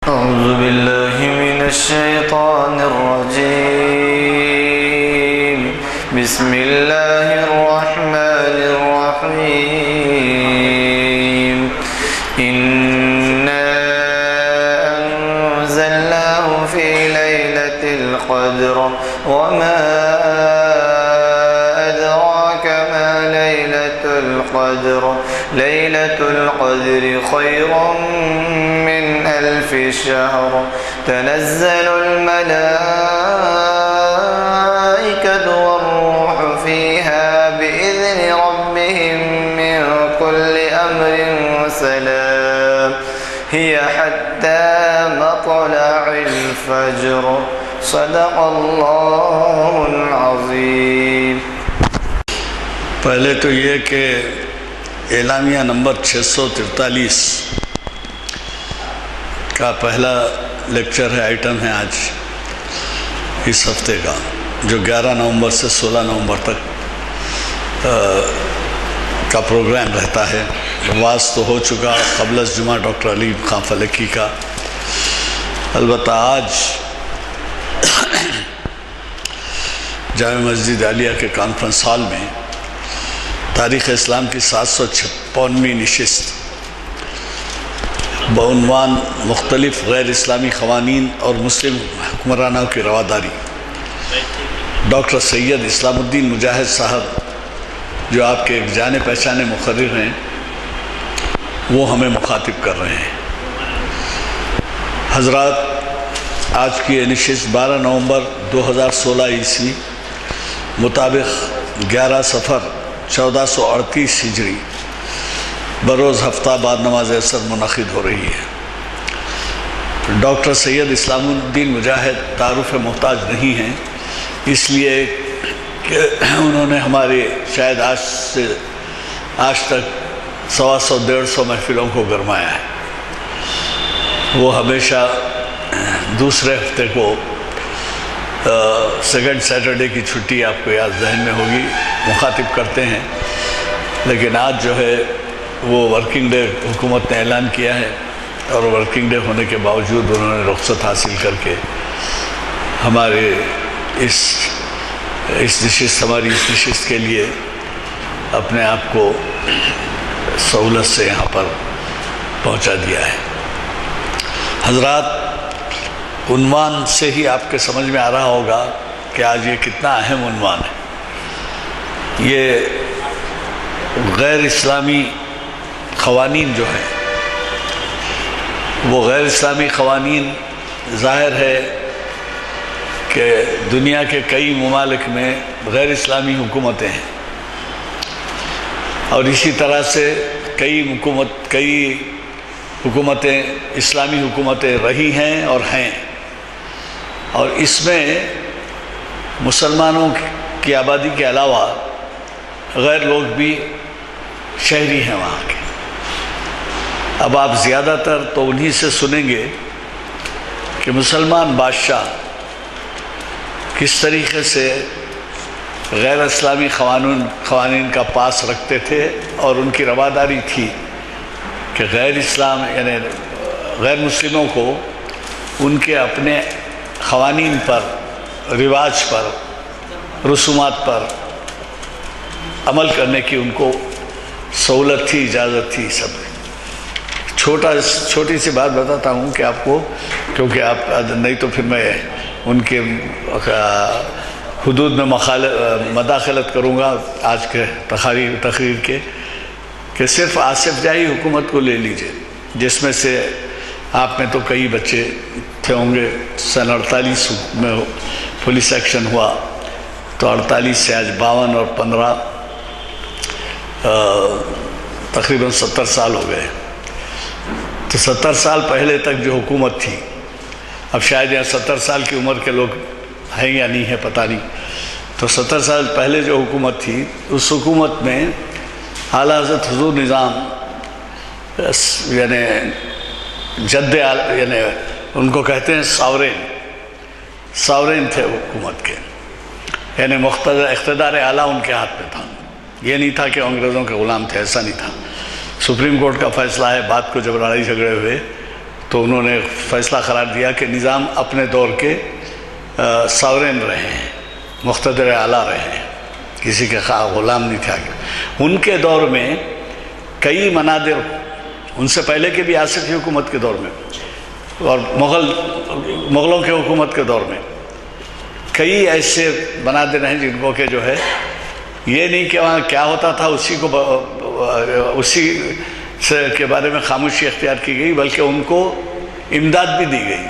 أعوذ بالله من الشيطان الرجيم. بسم الله الرحمن الرحيم. إنا أنزلناه في ليلة القدر وما أدراك ما ليلة القدر. ليلة القدر خير من ألف شهر. تنزل الملائكة والروح فيها بإذن ربهم من كل أمر سلام هي حتى مطلع الفجر. صدق اللہ العظیم. پہلے تو یہ کہ اعلامیہ نمبر 643 کا پہلا لیکچر ہے، آئٹم ہے آج اس ہفتے کا، جو 11 نومبر سے 16 نومبر تک کا پروگرام رہتا ہے. واز تو ہو چکا قبل از جمعہ ڈاکٹر علی خان فلکی کا. البتہ آج جامع مسجد عالیہ کے کانفرنس ہال میں تاریخ اسلام کی 756ویں نشست بعنوان مختلف غیر اسلامی قوانین اور مسلم حکمرانوں کی رواداری، ڈاکٹر سید اسلام الدین مجاہد صاحب جو آپ کے ایک جانے پہچانے مقرر ہیں، وہ ہمیں مخاطب کر رہے ہیں. حضرات، آج کی یہ نشست 12 نومبر 2016 عیسوی مطابق 11 صفر 1438 ہجری بروز ہفتہ بعد نماز عصر منعقد ہو رہی ہے. ڈاکٹر سید اسلام الدین مجاہد تعارف محتاج نہیں ہیں، اس لیے کہ انہوں نے ہمارے شاید آج تک 125 محفلوں کو گرمایا ہے. وہ ہمیشہ دوسرے ہفتے کو سیکنڈ سیٹرڈے کی چھٹی آپ کو یاد ذہن میں ہوگی مخاطب کرتے ہیں، لیکن آج جو ہے وہ ورکنگ ڈے حکومت نے اعلان کیا ہے، اور ورکنگ ڈے ہونے کے باوجود انہوں نے رخصت حاصل کر کے ہمارے اس نشست کے لیے اپنے آپ کو سہولت سے یہاں پر پہنچا دیا ہے. حضرات، عنوان سے ہی آپ کے سمجھ میں آ رہا ہوگا کہ آج یہ کتنا اہم عنوان ہے. یہ غیر اسلامی قوانین جو ہیں، وہ غیر اسلامی قوانین ظاہر ہے کہ دنیا کے کئی ممالک میں غیر اسلامی حکومتیں ہیں، اور اسی طرح سے کئی حکومتیں اسلامی حکومتیں رہی ہیں اور ہیں، اور اس میں مسلمانوں کی آبادی کے علاوہ غیر لوگ بھی شہری ہیں وہاں کے. اب آپ زیادہ تر تو انہی سے سنیں گے کہ مسلمان بادشاہ کس طریقے سے غیر اسلامی قوانین کا پاس رکھتے تھے، اور ان کی رواداری تھی کہ غیر اسلام یعنی غیر مسلموں کو ان کے اپنے قوانین پر، رواج پر، رسومات پر عمل کرنے کی ان کو سہولت تھی، اجازت تھی. سب چھوٹی سی بات بتاتا ہوں کہ آپ کو، کیونکہ آپ نہیں تو پھر میں ان کے حدود میں مداخلت کروں گا آج کے تقریر کے، کہ صرف آصف جاہی حکومت کو لے لیجئے، جس میں سے آپ میں تو کئی بچے تھے ہوں گے. سن 48 میں پولیس ایکشن ہوا، تو 48 سے آج 52 اور 15 تقریباً 70 سال ہو گئے. تو 70 سال پہلے تک جو حکومت تھی، اب شاید یہاں 70 سال کی عمر کے لوگ ہیں یا نہیں ہے پتہ نہیں، تو 70 سال پہلے جو حکومت تھی، اس حکومت میں اعلیٰ حضرت حضور نظام یعنی یعنی ان کو کہتے ہیں ساورین تھے حکومت کے، یعنی اقتدار اعلیٰ ان کے ہاتھ میں تھا. یہ نہیں تھا کہ انگریزوں کے غلام تھے، ایسا نہیں تھا. سپریم کورٹ کا فیصلہ ہے، بعد کو جب لڑائی جھگڑے ہوئے تو انہوں نے فیصلہ قرار دیا کہ نظام اپنے دور کے ساورین رہے ہیں، مقتدر اعلیٰ رہے ہیں، کسی کے غلام نہیں تھا۔ ان کے دور میں کئی مناظر، ان سے پہلے کے بھی آصفی حکومت کے دور میں اور مغلوں کے حکومت کے دور میں کئی ایسے مناظر ہیں جن کو کہ جو ہے یہ نہیں کہ وہاں کیا ہوتا تھا اسی کے بارے میں خاموشی اختیار کی گئی، بلکہ ان کو امداد بھی دی گئی۔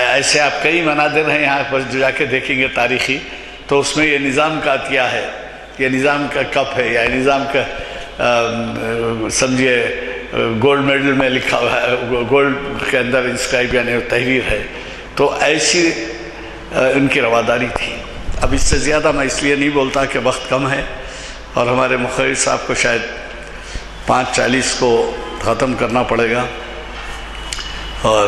ایسے آپ کئی مناظر ہیں یہاں پر جا کے دیکھیں گے تاریخی، تو اس میں یہ نظام کا عطیہ ہے، یہ نظام کا کپ ہے، یا نظام کا سمجھیے گولڈ میڈل میں لکھا ہوا ہے، گولڈ کے اندر انسکرائب یعنی تحریر ہے۔ تو ایسی ان کی رواداری تھی۔ اب اس سے زیادہ میں اس لیے نہیں بولتا کہ وقت کم ہے اور ہمارے مخیر صاحب کو شاید 5:40 کو ختم کرنا پڑے گا اور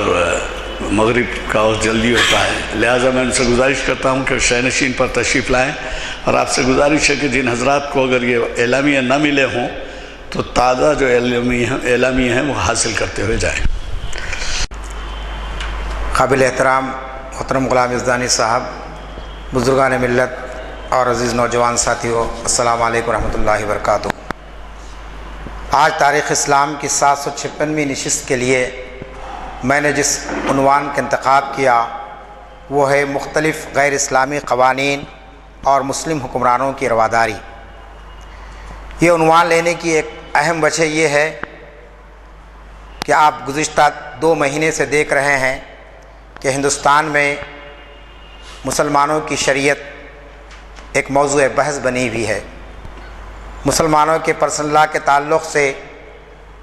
مغرب کا وقت جلدی ہوتا ہے، لہٰذا میں ان سے گزارش کرتا ہوں کہ شہنشین پر تشریف لائیں، اور آپ سے گزارش ہے کہ جن حضرات کو اگر یہ اعلامیہ نہ ملے ہوں تو تازہ جو اعلامیہ ہیں وہ حاصل کرتے ہوئے جائیں۔ قابل احترام محترم غلام یزدانی صاحب، بزرگان ملت اور عزیز نوجوان ساتھیوں، السلام علیکم ورحمۃ اللہ وبرکاتہ۔ آج تاریخ اسلام کی 756ویں نشست کے لیے میں نے جس عنوان کا انتخاب کیا وہ ہے مختلف غیر اسلامی قوانین اور مسلم حکمرانوں کی رواداری۔ یہ عنوان لینے کی ایک اہم وجہ یہ ہے کہ آپ گزشتہ 2 مہینے سے دیکھ رہے ہیں کہ ہندوستان میں مسلمانوں کی شریعت ایک موضوع بحث بنی ہوئی ہے۔ مسلمانوں کے پرسنل لا کے تعلق سے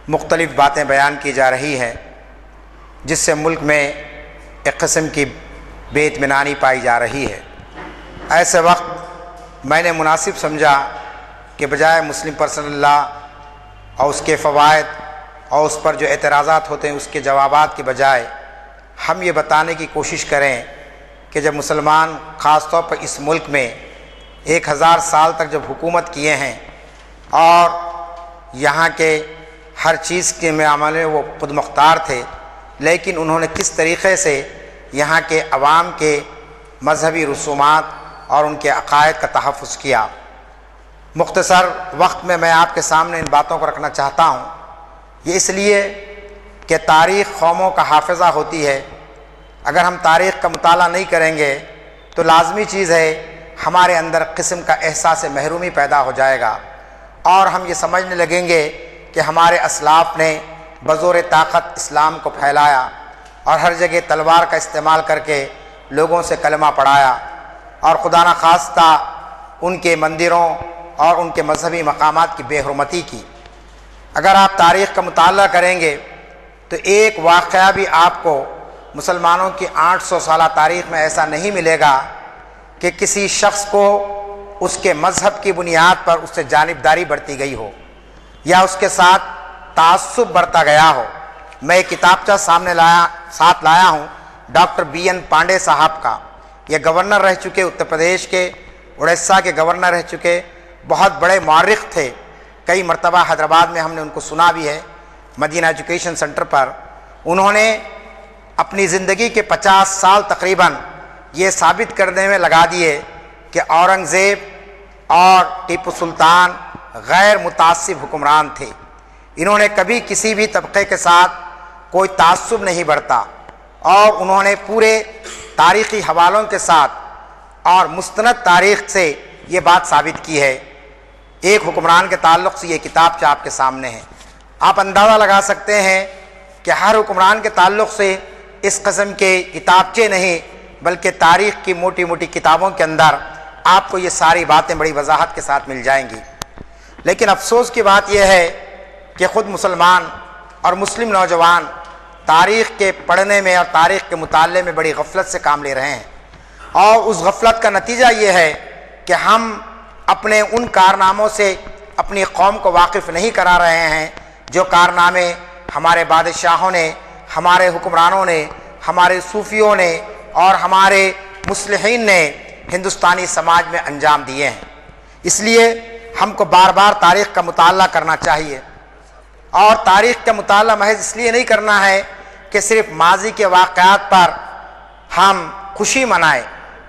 مختلف باتیں بیان کی جا رہی ہیں، جس سے ملک میں ایک قسم کی بے اطمینانی پائی جا رہی ہے۔ ایسے وقت میں نے مناسب سمجھا کہ بجائے مسلم پرسنل لا اور اس کے فوائد اور اس پر جو اعتراضات ہوتے ہیں اس کے جوابات کی بجائے ہم یہ بتانے کی کوشش کریں کہ جب مسلمان خاص طور پر اس ملک میں 1000 سال تک جب حکومت کیے ہیں اور یہاں کے ہر چیز کے معاملے میں وہ خود مختار تھے، لیکن انہوں نے کس طریقے سے یہاں کے عوام کے مذہبی رسومات اور ان کے عقائد کا تحفظ کیا۔ مختصر وقت میں آپ کے سامنے ان باتوں کو رکھنا چاہتا ہوں، یہ اس لیے کہ تاریخ قوموں کا حافظہ ہوتی ہے۔ اگر ہم تاریخ کا مطالعہ نہیں کریں گے تو لازمی چیز ہے ہمارے اندر قسم کا احساس محرومی پیدا ہو جائے گا، اور ہم یہ سمجھنے لگیں گے کہ ہمارے اسلاف نے بزور طاقت اسلام کو پھیلایا اور ہر جگہ تلوار کا استعمال کر کے لوگوں سے کلمہ پڑھایا، اور خدا نخواستہ ان کے مندروں اور ان کے مذہبی مقامات کی بے حرمتی کی۔ اگر آپ تاریخ کا مطالعہ کریں گے تو ایک واقعہ بھی آپ کو مسلمانوں کی 800 سالہ تاریخ میں ایسا نہیں ملے گا کہ کسی شخص کو اس کے مذہب کی بنیاد پر اس سے جانبداری برتی گئی ہو یا اس کے ساتھ تعصب برتا گیا ہو۔ میں ایک کتابچہ ساتھ لایا ہوں ڈاکٹر BN پانڈے صاحب کا۔ یہ گورنر رہ چکے اتر پردیش کے، اڑیسہ کے گورنر رہ چکے، بہت بڑے مورخ تھے۔ کئی مرتبہ حیدرآباد میں ہم نے ان کو سنا بھی ہے، مدینہ ایجوکیشن سینٹر پر۔ انہوں نے اپنی زندگی کے 50 سال تقریباً یہ ثابت کرنے میں لگا دیے کہ اورنگزیب اور ٹیپو سلطان غیر متعصب حکمران تھے۔ انہوں نے کبھی کسی بھی طبقے کے ساتھ کوئی تعصب نہیں برتا، اور انہوں نے پورے تاریخی حوالوں کے ساتھ اور مستند تاریخ سے یہ بات ثابت کی ہے۔ ایک حکمران کے تعلق سے یہ کتاب آپ کے سامنے ہے۔ آپ اندازہ لگا سکتے ہیں کہ ہر حکمران کے تعلق سے اس قسم کے کتابچے نہیں بلکہ تاریخ کی موٹی موٹی کتابوں کے اندر آپ کو یہ ساری باتیں بڑی وضاحت کے ساتھ مل جائیں گی۔ لیکن افسوس کی بات یہ ہے کہ خود مسلمان اور مسلم نوجوان تاریخ کے پڑھنے میں اور تاریخ کے مطالعے میں بڑی غفلت سے کام لے رہے ہیں، اور اس غفلت کا نتیجہ یہ ہے کہ ہم اپنے ان کارناموں سے اپنی قوم کو واقف نہیں کرا رہے ہیں جو کارنامے ہمارے بادشاہوں نے، ہمارے حکمرانوں نے، ہمارے صوفیوں نے اور ہمارے مصلحین نے ہندوستانی سماج میں انجام دیے ہیں۔ اس لیے ہم کو بار بار تاریخ کا مطالعہ کرنا چاہیے، اور تاریخ کا مطالعہ محض اس لیے نہیں کرنا ہے کہ صرف ماضی کے واقعات پر ہم خوشی منائیں،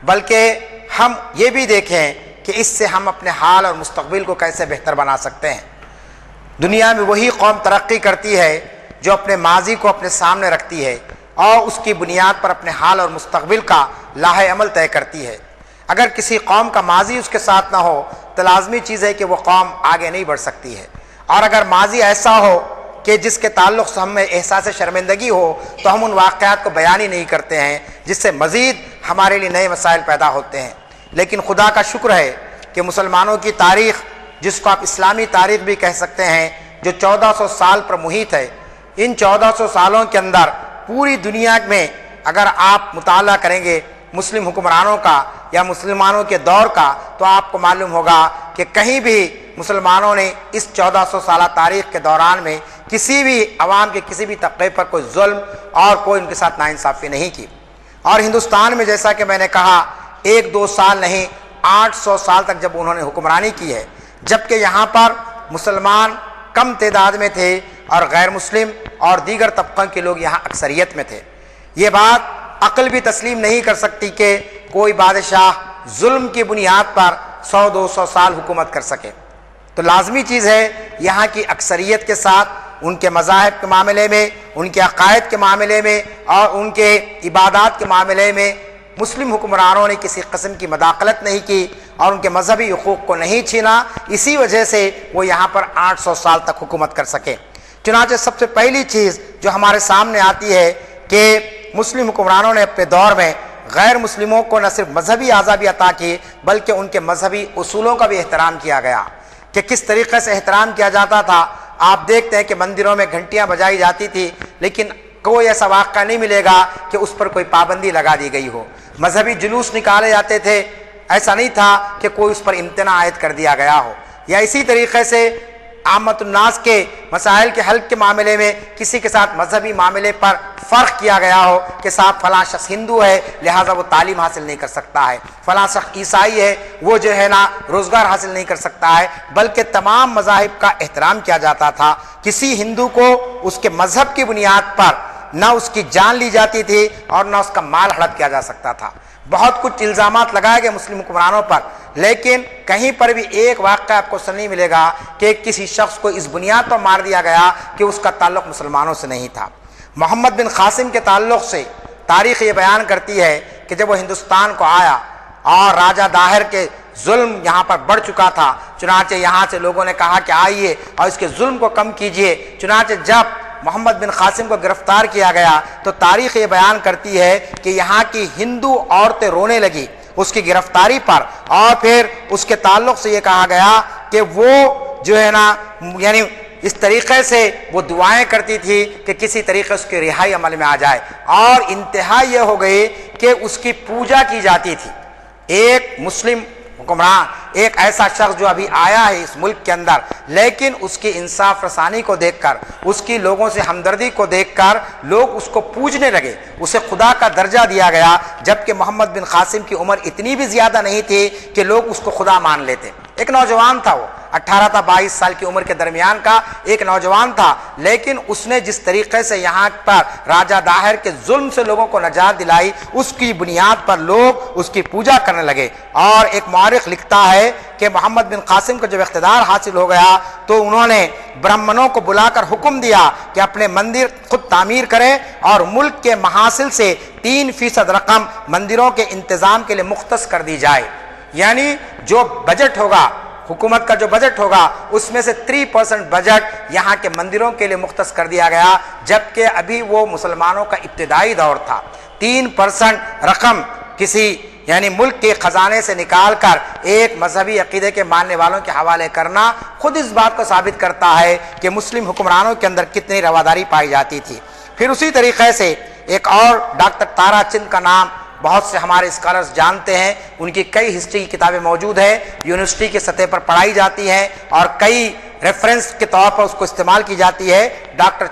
بلکہ ہم یہ بھی دیکھیں کہ اس سے ہم اپنے حال اور مستقبل کو کیسے بہتر بنا سکتے ہیں۔ دنیا میں وہی قوم ترقی کرتی ہے جو اپنے ماضی کو اپنے سامنے رکھتی ہے اور اس کی بنیاد پر اپنے حال اور مستقبل کا لاہ عمل طے کرتی ہے۔ اگر کسی قوم کا ماضی اس کے ساتھ نہ ہو تو لازمی چیز ہے کہ وہ قوم آگے نہیں بڑھ سکتی ہے، اور اگر ماضی ایسا ہو کہ جس کے تعلق سے ہمیں احساس شرمندگی ہو تو ہم ان واقعات کو بیان ہی نہیں کرتے ہیں، جس سے مزید ہمارے لیے نئے مسائل پیدا ہوتے ہیں۔ لیکن خدا کا شکر ہے کہ مسلمانوں کی تاریخ، جس کو آپ اسلامی تاریخ بھی کہہ سکتے ہیں، جو 1400 سال پر محیط ہے، ان 1400 سالوں کے اندر پوری دنیا میں اگر آپ مطالعہ کریں گے مسلم حکمرانوں کا یا مسلمانوں کے دور کا، تو آپ کو معلوم ہوگا کہ کہیں بھی مسلمانوں نے اس 1400 سالہ تاریخ کے دوران میں کسی بھی عوام کے کسی بھی طبقے پر کوئی ظلم اور کوئی ان کے ساتھ ناانصافی نہیں کی۔ اور ہندوستان میں جیسا کہ میں نے کہا 1-2 سال نہیں 800 سال تک جب انہوں نے حکمرانی کی ہے، جبکہ یہاں پر مسلمان کم تعداد میں تھے اور غیر مسلم اور دیگر طبقوں کے لوگ یہاں اکثریت میں تھے۔ یہ بات عقل بھی تسلیم نہیں کر سکتی کہ کوئی بادشاہ ظلم کی بنیاد پر 100-200 سال حکومت کر سکے۔ تو لازمی چیز ہے یہاں کی اکثریت کے ساتھ ان کے مذاہب کے معاملے میں، ان کے عقائد کے معاملے میں اور ان کے عبادات کے معاملے میں مسلم حکمرانوں نے کسی قسم کی مداخلت نہیں کی اور ان کے مذہبی حقوق کو نہیں چھینا۔ اسی وجہ سے وہ یہاں پر 800 سال تک حکومت کر سکے۔ چنانچہ سب سے پہلی چیز جو ہمارے سامنے آتی ہے کہ مسلم حکمرانوں نے اپنے دور میں غیر مسلموں کو نہ صرف مذہبی آزادی عطا کی بلکہ ان کے مذہبی اصولوں کا بھی احترام کیا گیا۔ کہ کس طریقے سے احترام کیا جاتا تھا، آپ دیکھتے ہیں کہ مندروں میں گھنٹیاں بجائی جاتی تھی، لیکن کوئی ایسا واقعہ نہیں ملے گا کہ اس پر کوئی پابندی لگا دی گئی ہو۔ مذہبی جلوس نکالے جاتے تھے، ایسا نہیں تھا کہ کوئی اس پر امتناع عائد کر دیا گیا ہو۔ یا اسی طریقے سے عامت الناس کے مسائل کے حل کے معاملے میں کسی کے ساتھ مذہبی معاملے پر فرق کیا گیا ہو کہ صاحب فلاں شخص ہندو ہے لہٰذا وہ تعلیم حاصل نہیں کر سکتا ہے، فلاں شخص عیسائی ہے وہ جو ہے نا روزگار حاصل نہیں کر سکتا ہے، بلکہ تمام مذاہب کا احترام کیا جاتا تھا۔ کسی ہندو کو اس کے مذہب کی بنیاد پر نہ اس کی جان لی جاتی تھی اور نہ اس کا مال ہڑپ کیا جا سکتا تھا۔ بہت کچھ الزامات لگائے گئے مسلم حکمرانوں پر، لیکن کہیں پر بھی ایک واقعہ آپ کو سننے ملے گا کہ کسی شخص کو اس بنیاد پر مار دیا گیا کہ اس کا تعلق مسلمانوں سے نہیں تھا۔ محمد بن قاسم کے تعلق سے تاریخ یہ بیان کرتی ہے کہ جب وہ ہندوستان کو آیا اور راجہ داہر کے ظلم یہاں پر بڑھ چکا تھا، چنانچہ یہاں سے لوگوں نے کہا کہ آئیے اور اس کے ظلم کو کم کیجئے۔ چنانچہ جب محمد بن قاسم کو گرفتار کیا گیا تو تاریخ یہ بیان کرتی ہے کہ یہاں کی ہندو عورتیں رونے لگی اس کی گرفتاری پر، اور پھر اس کے تعلق سے یہ کہا گیا کہ وہ جو ہے نا یعنی اس طریقے سے وہ دعائیں کرتی تھی کہ کسی طریقے اس کی رہائی عمل میں آ جائے، اور انتہا یہ ہو گئی کہ اس کی پوجا کی جاتی تھی۔ ایک مسلم حکمران، ایک ایسا شخص جو ابھی آیا ہے اس ملک کے اندر، لیکن اس کی انصاف رسانی کو دیکھ کر، اس کی لوگوں سے ہمدردی کو دیکھ کر لوگ اس کو پوجنے لگے، اسے خدا کا درجہ دیا گیا، جبکہ محمد بن قاسم کی عمر اتنی بھی زیادہ نہیں تھی کہ لوگ اس کو خدا مان لیتے۔ ایک نوجوان تھا، وہ 18 تا 22 سال کی عمر کے درمیان کا ایک نوجوان تھا، لیکن اس نے جس طریقے سے یہاں پر راجہ داہر کے ظلم سے لوگوں کو نجات دلائی، اس کی بنیاد پر لوگ اس کی پوجا کرنے لگے۔ اور ایک مورخ لکھتا ہے کہ محمد بن قاسم کو جب اقتدار حاصل ہو گیا تو انہوں نے برہمنوں کو بلا کر حکم دیا کہ اپنے مندر خود تعمیر کریں اور ملک کے محاصل سے 3% رقم مندروں کے انتظام کے لیے مختص کر دی جائے۔ یعنی جو بجٹ ہوگا، حکومت کا جو بجٹ ہوگا، اس میں سے 3% بجٹ یہاں کے مندروں کے لیے مختص کر دیا گیا، جبکہ ابھی وہ مسلمانوں کا ابتدائی دور تھا۔ 3% رقم کسی یعنی ملک کے خزانے سے نکال کر ایک مذہبی عقیدے کے ماننے والوں کے حوالے کرنا خود اس بات کو ثابت کرتا ہے کہ مسلم حکمرانوں کے اندر کتنی رواداری پائی جاتی تھی۔ پھر اسی طریقے سے ایک اور ڈاکٹر تارا چند کا نام بہت سے ہمارے اسکالرز جانتے ہیں، ان کی کئی ہسٹری کی کتابیں موجود ہیں، یونیورسٹی کے سطح پر پڑھائی جاتی ہیں اور کئی ریفرنس کے طور پر اس کو استعمال کی جاتی ہے۔ ڈاکٹر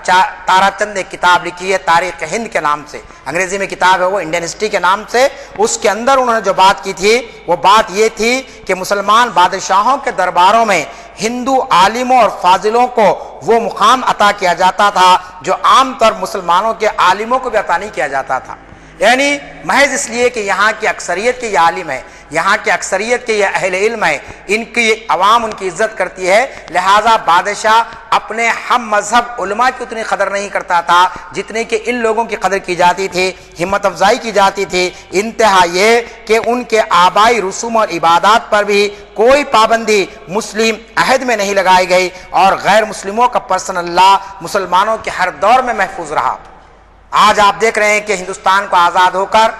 تارا چند نے کتاب لکھی ہے تاریخ ہند کے نام سے، انگریزی میں کتاب ہے وہ انڈین ہسٹری کے نام سے۔ اس کے اندر انہوں نے جو بات کی تھی وہ بات یہ تھی کہ مسلمان بادشاہوں کے درباروں میں ہندو عالموں اور فاضلوں کو وہ مقام عطا کیا جاتا تھا جو عام طور مسلمانوں کے عالموں کو بھی عطا نہیں کیا جاتا تھا، یعنی محض اس لیے کہ یہاں کی اکثریت کے یہ عالم ہے، یہاں کی اکثریت کے یہ اہل علم ہے، ان کی عوام ان کی عزت کرتی ہے، لہٰذا بادشاہ اپنے ہم مذہب علماء کی اتنی قدر نہیں کرتا تھا جتنے کہ ان لوگوں کی قدر کی جاتی تھی، ہمت افزائی کی جاتی تھی۔ انتہا یہ کہ ان کے آبائی رسوم اور عبادات پر بھی کوئی پابندی مسلم عہد میں نہیں لگائی گئی اور غیر مسلموں کا پرسنل لا مسلمانوں کے ہر دور میں محفوظ رہا۔ آج آپ دیکھ رہے ہیں کہ ہندوستان کو آزاد ہو کر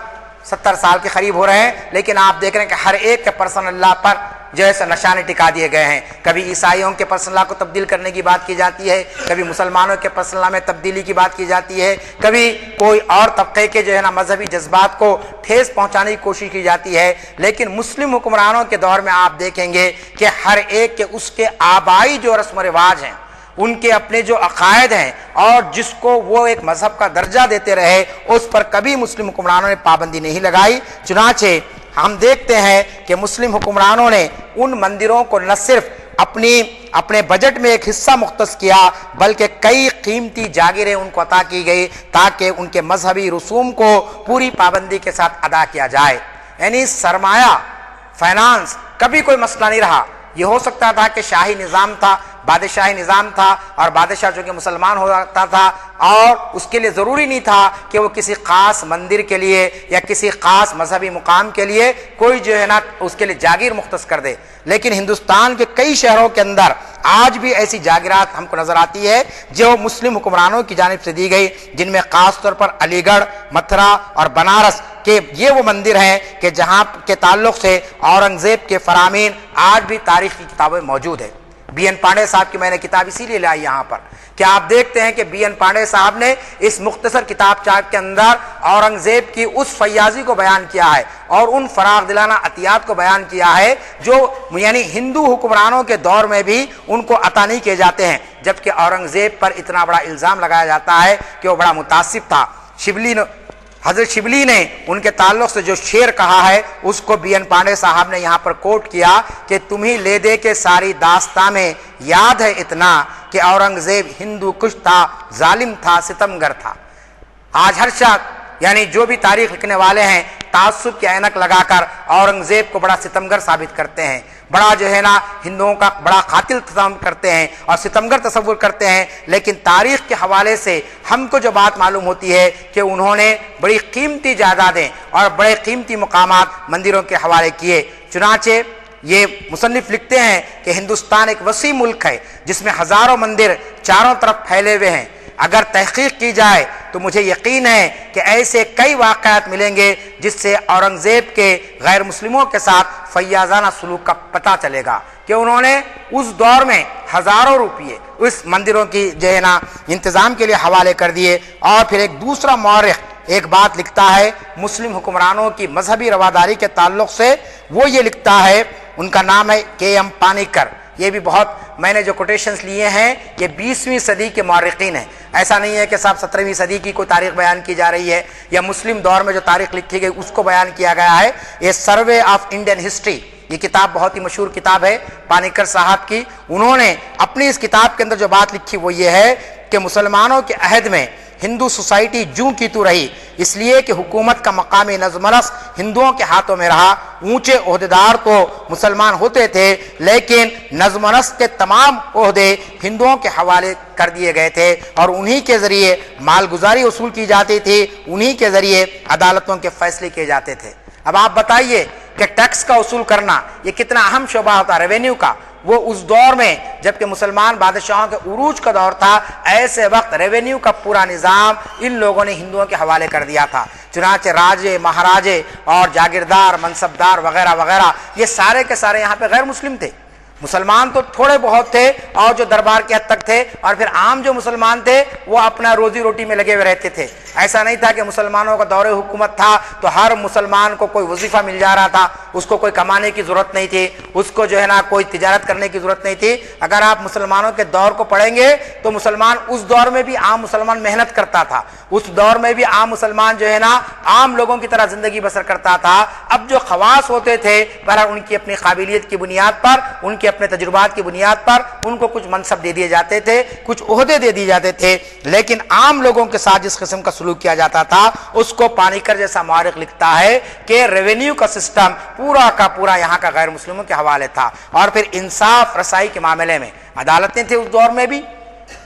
70 سال کے قریب ہو رہے ہیں، لیکن آپ دیکھ رہے ہیں کہ ہر ایک کے پرسنل لا پر جیسے نشانے ٹکا دیے گئے ہیں۔ کبھی عیسائیوں کے پرسنل لا کو تبدیل کرنے کی بات کی جاتی ہے، کبھی مسلمانوں کے پرسنل لا میں تبدیلی کی بات کی جاتی ہے، کبھی کوئی اور طبقے کے جو ہے نا مذہبی جذبات کو ٹھیس پہنچانے کی کوشش کی جاتی ہے۔ لیکن مسلم حکمرانوں کے دور میں آپ دیکھیں گے کہ ہر ایک کے اس کے آبائی جو رسم و رواج ہیں، ان کے اپنے جو عقائد ہیں اور جس کو وہ ایک مذہب کا درجہ دیتے رہے، اس پر کبھی مسلم حکمرانوں نے پابندی نہیں لگائی۔ چنانچہ ہم دیکھتے ہیں کہ مسلم حکمرانوں نے ان مندروں کو نہ صرف اپنے بجٹ میں ایک حصہ مختص کیا بلکہ کئی قیمتی جاگیریں ان کو عطا کی گئی تاکہ ان کے مذہبی رسوم کو پوری پابندی کے ساتھ ادا کیا جائے۔ یعنی سرمایہ فائنانس کبھی کوئی مسئلہ نہیں رہا۔ یہ ہو سکتا تھا کہ شاہی نظام تھا، بادشاہی نظام تھا اور بادشاہ جو کہ مسلمان ہو جاتا تھا اور اس کے لیے ضروری نہیں تھا کہ وہ کسی خاص مندر کے لیے یا کسی خاص مذہبی مقام کے لیے کوئی جو ہے نا اس کے لیے جاگیر مختص کر دے۔ لیکن ہندوستان کے کئی شہروں کے اندر آج بھی ایسی جاگیرات ہم کو نظر آتی ہے جو مسلم حکمرانوں کی جانب سے دی گئی، جن میں خاص طور پر علی گڑھ، متھرا اور بنارس کے یہ وہ مندر ہیں کہ جہاں کے تعلق سے اورنگزیب کے فرامین آج بھی تاریخ کی کتابیں موجود ہیں۔ بی این پانڈے صاحب کی میں نے کتاب اسی لیے لائی یہاں پر کہ آپ دیکھتے ہیں کہ بی این پانڈے صاحب نے اس مختصر کتاب چارٹ کے اندر اورنگزیب کی اس فیاضی کو بیان کیا ہے اور ان فراغ دلانہ عطیات کو بیان کیا ہے جو یعنی ہندو حکمرانوں کے دور میں بھی ان کو عطا نہیں کیے جاتے ہیں، جبکہ اورنگزیب پر اتنا بڑا الزام لگایا جاتا ہے کہ وہ بڑا متعصب تھا۔ حضرت شبلی نے ان کے تعلق سے جو شعر کہا ہے اس کو بی این پانڈے صاحب نے یہاں پر کوٹ کیا کہ تمہیں لے دے کے ساری داستاں میں یاد ہے اتنا کہ اورنگزیب ہندو کش تھا، ظالم تھا، ستمگر تھا۔ آج ہر شخص یعنی جو بھی تاریخ لکھنے والے ہیں تعصب کی عینک لگا کر اورنگزیب کو بڑا ستمگر ثابت کرتے ہیں، بڑا جو ہے نا ہندوؤں کا بڑا قاتل تصور کرتے ہیں اور ستمگر تصور کرتے ہیں۔ لیکن تاریخ کے حوالے سے ہم کو جو بات معلوم ہوتی ہے کہ انہوں نے بڑی قیمتی جائیدادیں اور بڑے قیمتی مقامات مندروں کے حوالے کیے۔ چنانچہ یہ مصنف لکھتے ہیں کہ ہندوستان ایک وسیع ملک ہے جس میں ہزاروں مندر چاروں طرف پھیلے ہوئے ہیں۔ اگر تحقیق کی جائے تو مجھے یقین ہے کہ ایسے کئی واقعات ملیں گے جس سے اورنگزیب کے غیر مسلموں کے ساتھ فیاضانہ سلوک کا پتہ چلے گا کہ انہوں نے اس دور میں ہزاروں روپیے اس مندروں کی جو ہے نا انتظام کے لیے حوالے کر دیے۔ اور پھر ایک دوسرا مورخ ایک بات لکھتا ہے مسلم حکمرانوں کی مذہبی رواداری کے تعلق سے، وہ یہ لکھتا ہے، ان کا نام ہے کے ایم پانیکر۔ یہ بھی بہت میں نے جو کوٹیشنز لیے ہیں یہ 20ویں صدی کے مورخین ہیں، ایسا نہیں ہے کہ صاحب 17ویں صدی کی کوئی تاریخ بیان کی جا رہی ہے یا مسلم دور میں جو تاریخ لکھی گئی اس کو بیان کیا گیا ہے۔ یہ سروے آف انڈین ہسٹری، یہ کتاب بہت ہی مشہور کتاب ہے پانیکر صاحب کی۔ انہوں نے اپنی اس کتاب کے اندر جو بات لکھی وہ یہ ہے کہ مسلمانوں کے عہد میں ہندو سوسائٹی جوں کی تو رہی، اس لیے کہ حکومت کا مقامی نظم و نسق ہندوؤں کے ہاتھوں میں رہا۔ اونچے عہدیدار تو مسلمان ہوتے تھے لیکن نظم و نسق کے تمام عہدے ہندوؤں کے حوالے کر دیے گئے تھے اور انہی کے ذریعے مالگزاری وصول کی جاتی تھی، انہی کے ذریعے عدالتوں کے فیصلے کیے جاتے تھے۔ اب آپ بتائیے کہ ٹیکس کا وصول کرنا یہ کتنا اہم شعبہ ہوتا، ریونیو کا۔ وہ اس دور میں جبکہ مسلمان بادشاہوں کے عروج کا دور تھا، ایسے وقت ریونیو کا پورا نظام ان لوگوں نے ہندوؤں کے حوالے کر دیا تھا۔ چنانچہ راجے، مہاراجے اور جاگیردار، منصبدار وغیرہ وغیرہ یہ سارے کے سارے یہاں پہ غیر مسلم تھے۔ مسلمان تو تھوڑے بہت تھے اور جو دربار کے حد تک تھے، اور پھر عام جو مسلمان تھے وہ اپنا روزی روٹی میں لگے ہوئے رہتے تھے۔ ایسا نہیں تھا کہ مسلمانوں کا دور حکومت تھا تو ہر مسلمان کو کوئی وظیفہ مل جا رہا تھا، اس کو کوئی کمانے کی ضرورت نہیں تھی، اس کو جو ہے نا کوئی تجارت کرنے کی ضرورت نہیں تھی۔ اگر آپ مسلمانوں کے دور کو پڑھیں گے تو مسلمان اس دور میں بھی عام مسلمان محنت کرتا تھا، اس دور میں بھی عام مسلمان جو ہے نا عام لوگوں کی طرح زندگی بسر کرتا تھا۔ اب جو خواص ہوتے تھے بہرحال ان کی اپنی قابلیت کی بنیاد پر، ان کے اپنے تجربات کی بنیاد پر ان کو کچھ منصب دے دیے جاتے تھے، کچھ عہدے دے دیے جاتے تھے، لیکن عام لوگوں کے ساتھ جس قسم کا سلوک کیا جاتا تھا اس کو پانیکر جیسا مورخ لکھتا ہے کہ ریونیو کا سسٹم پورا کا پورا یہاں کا غیر مسلموں کے حوالے تھا۔ اور پھر انصاف رسائی کے معاملے میں عدالتیں تھیں اس دور میں بھی،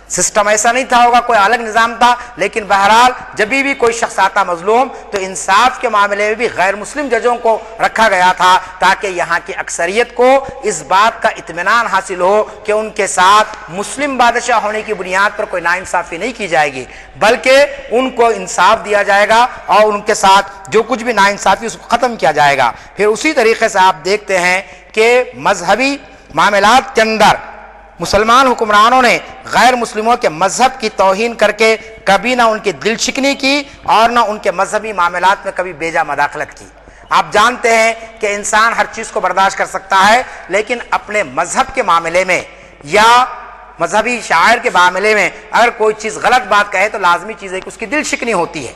سسٹم ایسا نہیں تھا ہوگا، کوئی الگ نظام تھا، لیکن بہرحال جب بھی کوئی شخص آتا مظلوم تو انصاف کے معاملے میں بھی غیر مسلم ججوں کو رکھا گیا تھا تاکہ یہاں کی اکثریت کو اس بات کا اطمینان حاصل ہو کہ ان کے ساتھ مسلم بادشاہ ہونے کی بنیاد پر کوئی ناانصافی نہیں کی جائے گی، بلکہ ان کو انصاف دیا جائے گا اور ان کے ساتھ جو کچھ بھی ناانصافی اس کو ختم کیا جائے گا۔ پھر اسی طریقے سے آپ دیکھتے ہیں کہ مذہبی معاملات کے اندر مسلمان حکمرانوں نے غیر مسلموں کے مذہب کی توہین کر کے کبھی نہ ان کی دل شکنی کی اور نہ ان کے مذہبی معاملات میں کبھی بیجا مداخلت کی۔ آپ جانتے ہیں کہ انسان ہر چیز کو برداشت کر سکتا ہے، لیکن اپنے مذہب کے معاملے میں یا مذہبی شاعر کے معاملے میں اگر کوئی چیز غلط بات کہے تو لازمی چیز ہے کہ اس کی دل شکنی ہوتی ہے،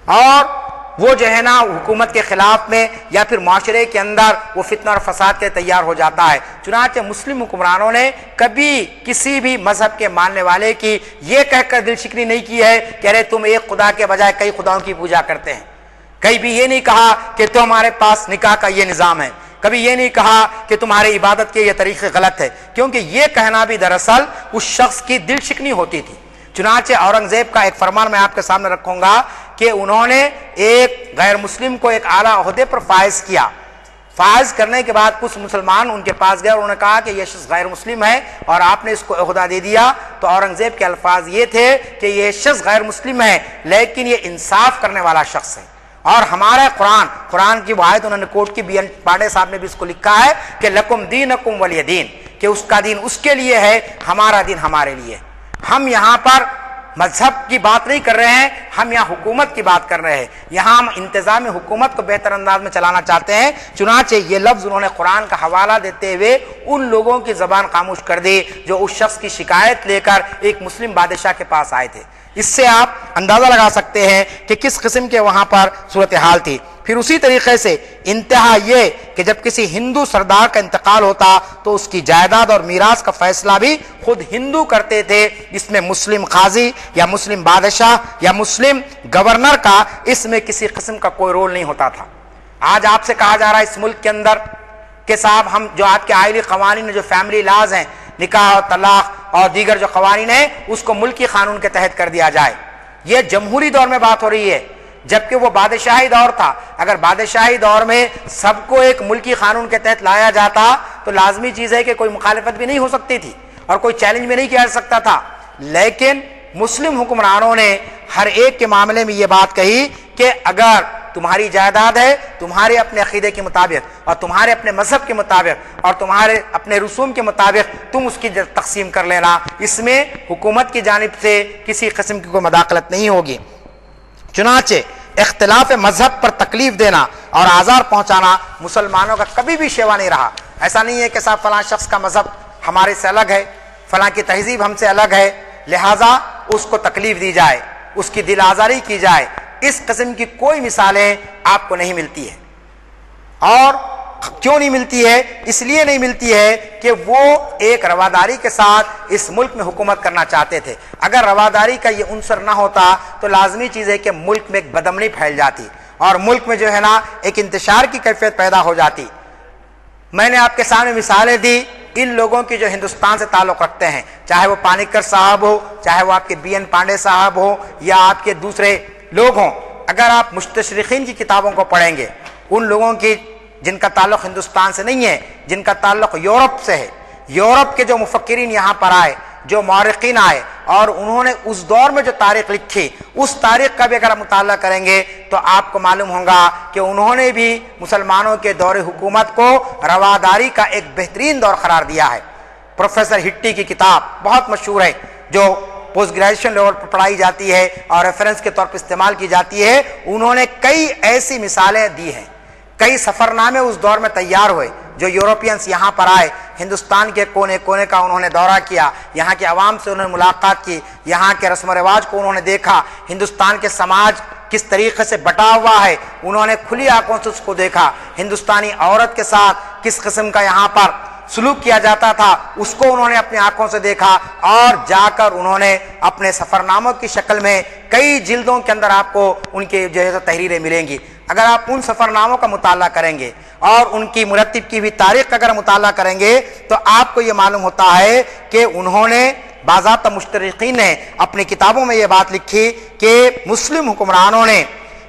اور وہ جو ہے نا حکومت کے خلاف میں یا پھر معاشرے کے اندر وہ فتنہ اور فساد کے تیار ہو جاتا ہے۔ چنانچہ مسلم حکمرانوں نے کبھی کسی بھی مذہب کے ماننے والے کی یہ کہہ کر دل شکنی نہیں کی ہے کہ ارے تم ایک خدا کے بجائے کئی خداؤں کی پوجا کرتے ہیں، کہیں بھی یہ نہیں کہا کہ تمہارے پاس نکاح کا یہ نظام ہے، کبھی یہ نہیں کہا کہ تمہاری عبادت کے یہ طریقے غلط ہے، کیونکہ یہ کہنا بھی دراصل اس شخص کی دل شکنی ہوتی تھی۔ چنانچہ اورنگزیب کا ایک فرمان میں آپ کے سامنے رکھوں گا کہ انہوں نے ایک غیر مسلم کو ایک اعلیٰ عہدے پر فائز کیا، فائز کرنے کے بعد کچھ مسلمان ان کے پاس گئے اور انہوں نے کہا کہ یہ شخص غیر مسلم ہے اور آپ نے اس کو عہدہ دے دیا، تو اورنگزیب کے الفاظ یہ تھے کہ یہ شخص غیر مسلم ہے لیکن یہ انصاف کرنے والا شخص ہے، اور ہمارا قرآن کی وہ آیت انہوں نے کوٹ کی، بی این پانڈے صاحب نے بھی اس کو لکھا ہے کہ لکم دینکم ولی دین، کہ اس کا دین اس کے لیے ہے، ہمارا دین ہمارے لیے۔ ہم یہاں پر مذہب کی بات نہیں کر رہے ہیں، ہم یہاں حکومت کی بات کر رہے ہیں، یہاں ہم انتظام حکومت کو بہتر انداز میں چلانا چاہتے ہیں۔ چنانچہ یہ لفظ انہوں نے قرآن کا حوالہ دیتے ہوئے ان لوگوں کی زبان خاموش کر دی جو اس شخص کی شکایت لے کر ایک مسلم بادشاہ کے پاس آئے تھے۔ اس سے آپ اندازہ لگا سکتے ہیں کہ کس قسم کے وہاں پر صورتحال تھی۔ پھر اسی طریقے سے انتہا یہ کہ جب کسی ہندو سردار کا انتقال ہوتا تو اس کی جائیداد اور میراث کا فیصلہ بھی خود ہندو کرتے تھے، اس میں مسلم قاضی یا مسلم بادشاہ یا مسلم گورنر کا اس میں کسی قسم کا کوئی رول نہیں ہوتا تھا۔ آج آپ سے کہا جا رہا ہے اس ملک کے اندر کہ صاحب ہم جو آپ کے آئلی قوانین جو فیملی لاز ہیں، نکاح اور طلاق اور دیگر جو قوانین ہیں، اس کو ملکی قانون کے تحت کر دیا جائے۔ یہ جمہوری دور میں بات ہو رہی ہے، جبکہ وہ بادشاہی دور تھا۔ اگر بادشاہی دور میں سب کو ایک ملکی قانون کے تحت لایا جاتا تو لازمی چیز ہے کہ کوئی مخالفت بھی نہیں ہو سکتی تھی اور کوئی چیلنج بھی نہیں کیا جا سکتا تھا، لیکن مسلم حکمرانوں نے ہر ایک کے معاملے میں یہ بات کہی کہ اگر تمہاری جائیداد ہے تمہارے اپنے عقیدے کے مطابق اور تمہارے اپنے مذہب کے مطابق اور تمہارے اپنے رسوم کے مطابق تم اس کی تقسیم کر لینا، اس میں حکومت کی جانب سے کسی قسم کی کوئی مداخلت نہیں ہوگی۔ چنانچہ اختلاف مذہب پر تکلیف دینا اور آزار پہنچانا مسلمانوں کا کبھی بھی شیوا نہیں رہا۔ ایسا نہیں ہے کہ صاحب فلاں شخص کا مذہب ہمارے سے الگ ہے، فلاں کی تہذیب ہم سے الگ ہے، لہٰذا اس کو تکلیف دی جائے، اس کی دل آزاری کی جائے، اس قسم کی کوئی مثالیں آپ کو نہیں ملتی ہے۔ اور کیوں نہیں ملتی ہے؟ اس لیے نہیں ملتی ہے کہ وہ ایک رواداری کے ساتھ اس ملک میں حکومت کرنا چاہتے تھے۔ اگر رواداری کا یہ عنصر نہ ہوتا تو لازمی چیز ہے کہ ملک میں ایک بدامنی پھیل جاتی اور ملک میں جو ہے نا ایک انتشار کی کیفیت پیدا ہو جاتی۔ میں نے آپ کے سامنے مثالیں دی ان لوگوں کی جو ہندوستان سے تعلق رکھتے ہیں، چاہے وہ پانیکر صاحب ہو، چاہے وہ آپ کے بی این پانڈے صاحب ہو یا آپ کے دوسرے لوگ ہوں۔ اگر آپ مستشرقین کی کتابوں کو پڑھیں گے، ان لوگوں کی جن کا تعلق ہندوستان سے نہیں ہے، جن کا تعلق یورپ سے ہے، یورپ کے جو مفکرین یہاں پر آئے، جو مورخین آئے اور انہوں نے اس دور میں جو تاریخ لکھی، اس تاریخ کا بھی اگر مطالعہ کریں گے تو آپ کو معلوم ہوگا کہ انہوں نے بھی مسلمانوں کے دور حکومت کو رواداری کا ایک بہترین دور قرار دیا ہے۔ پروفیسر ہٹی کی کتاب بہت مشہور ہے جو پوسٹ گریجویشن لیول پر پڑھائی جاتی ہے اور ریفرنس کے طور پر استعمال کی جاتی ہے، انہوں نے کئی ایسی مثالیں دی ہیں، کئی سفر نامے اس دور میں تیار ہوئے جو یورپینس یہاں پر آئے، ہندوستان کے کونے کونے کا انہوں نے دورہ کیا، یہاں کے عوام سے انہوں نے ملاقات کی، یہاں کے رسم و رواج کو انہوں نے دیکھا، ہندوستان کے سماج کس طریقے سے بٹا ہوا ہے انہوں نے کھلی آنکھوں سے اس کو دیکھا، ہندوستانی عورت کے ساتھ کس قسم کا یہاں پر سلوک کیا جاتا تھا اس کو انہوں نے اپنی آنکھوں سے دیکھا، اور جا کر انہوں نے اپنے سفر ناموں کی شکل میں کئی جلدوں کے اندر آپ کو ان کی جو ہے تحریریں ملیں گی۔ اگر آپ ان سفر ناموں کا مطالعہ کریں گے اور ان کی مرتب کی ہوئی تاریخ کا اگر مطالعہ کریں گے تو آپ کو یہ معلوم ہوتا ہے کہ انہوں نے باضابطہ مشترقین نے اپنی کتابوں میں یہ بات لکھی کہ مسلم حکمرانوں نے